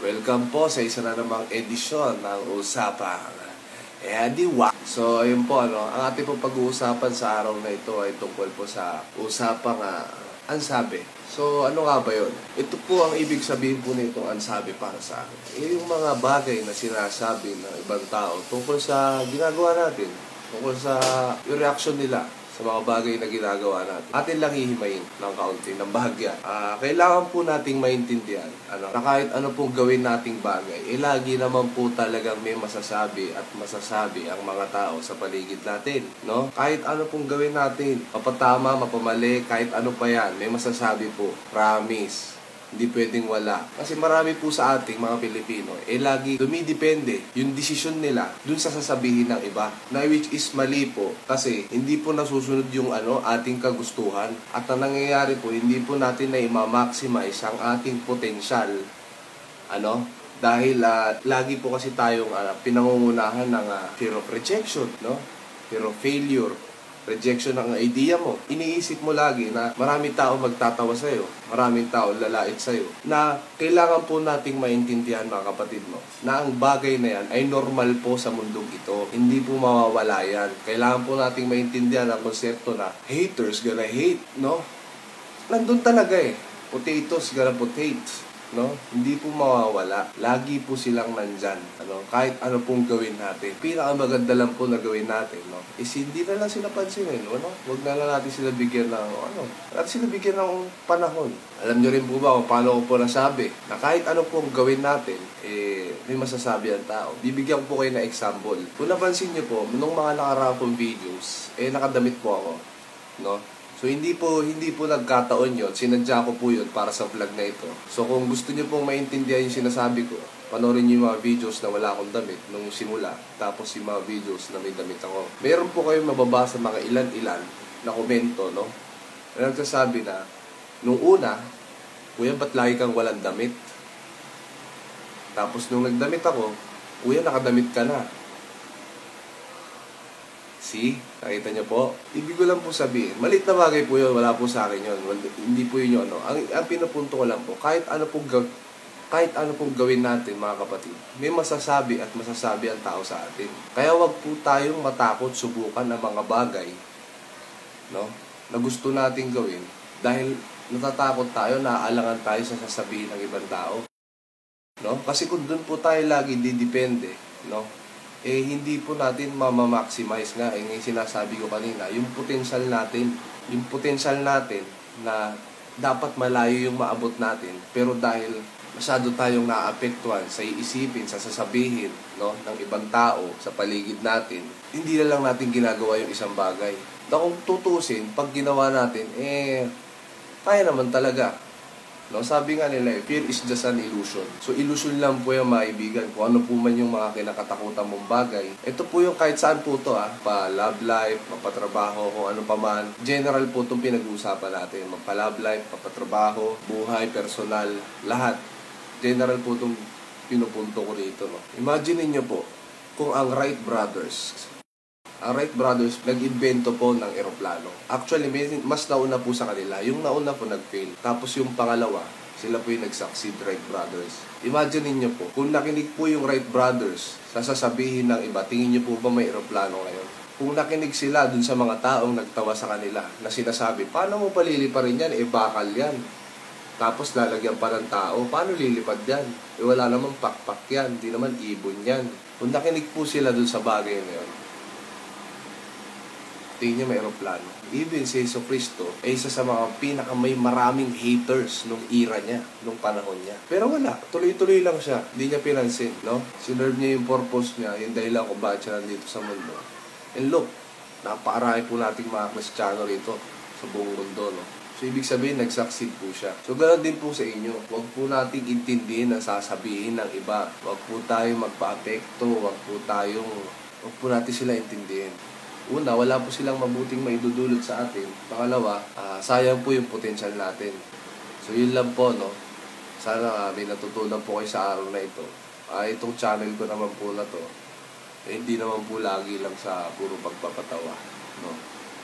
Welcome po sa isa na namang edisyon ng Usapang Ediwa. So, ayun po, ang ating pong pag-uusapan sa araw na ito ay tungkol po sa Usapang Ansabi. So, ano nga ba yun? Ito po ang ibig sabihin po nitong ansabi para sa akin. Yung mga bagay na sinasabi ng ibang tao tungkol sa ginagawa natin, tungkol sa yung reaction nila sa mga bagay na ginagawa natin. Atin lang hihimayin ng kaunti, ng bahagya. Kailangan po nating maintindihan na kahit ano pong gawin nating bagay, lagi naman po talagang may masasabi at masasabi ang mga tao sa paligid natin. No? Kahit ano pong gawin natin, mapatama, mapamali, kahit ano pa yan, may masasabi po. Promise. Hindi pwedeng wala. Kasi marami po sa ating mga Pilipino, lagi dumidepende yung desisyon nila dun sa sasabihin ng iba. Na which is mali po. Kasi hindi po nasusunod yung ating kagustuhan. At ang nangyayari po, hindi po natin na i-maximize ang ating potensyal. Dahil lagi po kasi tayong pinangungunahan ng fear of rejection, no? Fear of failure. Rejection ng idea mo. Iniisip mo lagi na maraming tao magtatawa sa'yo, maraming tao lalait sa'yo, na kailangan po nating maintindihan, mga kapatid mo, na ang bagay na yan ay normal po sa mundong ito. Hindi po mawawala yan. Kailangan po nating maintindihan ang konsepto na haters gonna hate, no? Nandun talaga Potatoes gonna potato. No? Hindi po mawawala. Lagi po silang nandyan. Kahit ano pong gawin natin. Pinakamaganda lang po na gawin natin, no? Is hindi na lang sila pansinin, no? Huwag na lang natin sila bigyan ng, natin sila bigyan ng panahon. Alam nyo rin po ba kung paano ko po nasabi na kahit ano pong gawin natin, may masasabi ang tao. Bibigyan ko po kayo na example. Kung napansin nyo po, nung mga nakaraang pong videos, nakadamit po ako, no? So, hindi po nagkataon yun. Sinadya ko po yun para sa vlog na ito. So, kung gusto niyo pong maintindihan yung sinasabi ko, panoorin niyo yung mga videos na wala akong damit nung simula. Tapos yung mga videos na may damit ako. Meron po kayong mababasa mga ilan-ilan na komento, no? Na nagsasabi na, nung una, kuya, ba't lagi kang walang damit? Tapos nung nagdamit ako, kuya, nakadamit ka na. See? Nakita niyo po? Ibig ko lang po sabihin, malit na bagay po yun, wala po sa akin yun. Hindi po yun yun. Ang pinupunto ko lang po, kahit ano pong gawin natin, mga kapatid, may masasabi at masasabi ang tao sa atin. Kaya wag po tayong matakot subukan ang mga bagay, no, na gusto nating gawin dahil natatakot tayo, naaalangan tayo sa sasabihin ng ibang tao. No? Kasi kung doon po tayo lagi didepende, no? Hindi po natin mamamaximize nga, yung sinasabi ko kanina, yung potential natin na dapat malayo yung maabot natin, pero dahil masyado tayong naapektuhan sa iisipin, sa sasabihin, no, ng ibang tao sa paligid natin, hindi na lang natin ginagawa yung isang bagay. Na kung tutusin, pag ginawa natin, kaya naman talaga. No, sabi nga nila, fear is just an illusion. So, illusion lang po yung maibigan. Kung ano po man yung mga kinakatakutan mong bagay. Ito po yung kahit saan po ito, pa-love life, papatrabaho, kung ano pa man. General po itong pinag-uusapan natin. Pa-love life, papatrabaho, buhay, personal, lahat. General po itong pinupunto ko rito. No? Imagine niyo po, kung ang Wright Brothers nag-invento po ng eroplano. Actually, mas nauna po sa kanila. Yung nauna po nag-fail. Tapos yung pangalawa, sila po yung nag-succeed, Wright Brothers. Imagine niyo po, kung nakinig po yung Wright Brothers sa sasabihin ng iba, tingin niyo po ba may eroplano ngayon? Kung nakinig sila dun sa mga taong nagtawa sa kanila na sinasabi, paano mo paliliparin yan? Bakal yan. Tapos lalagyan pa ng tao, paano lilipad yan? Wala namang pakpak yan, di naman ibon yan. Kung nakinig po sila dun sa bagay na yun, tingin niya may aeroplano. Even si Jesucristo ay isa sa mga may maraming haters nung era niya, nung panahon niya. Pero wala, tuloy-tuloy lang siya. Hindi niya pinansin, no? Sinerve niya yung purpose niya, yung dahilan kung bakit siya nandito sa mundo. And look, napakarami po nating mga Kristiyano rito sa buong mundo, no? So, ibig sabihin, nag-succeed po siya. So, ganoon din po sa inyo. Huwag po nating intindihin ang sasabihin ng iba. Huwag po tayong magpa-apekto. Huwag po natin sila intindihin. Una, wala po silang mabuting maidudulot sa atin. Pangalawa, sayang po yung potential natin. So, yun lang po, no? Sana may natutunan po kayo sa araw na ito. Itong channel ko naman po na to, hindi naman po lagi lang sa puro pagpapatawa, no?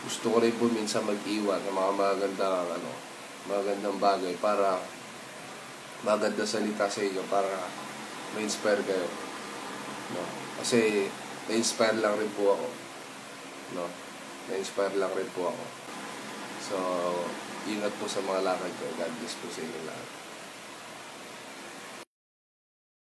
Gusto ko rin po minsan mag-iwan ng mga magandang bagay para maganda salita sa inyo para ma-inspire kayo. No? Kasi na-inspire lang rin po ako. No? Na-inspire lang rin po ako. So, ingat po sa mga lakad ko. God bless po sa inyo lahat.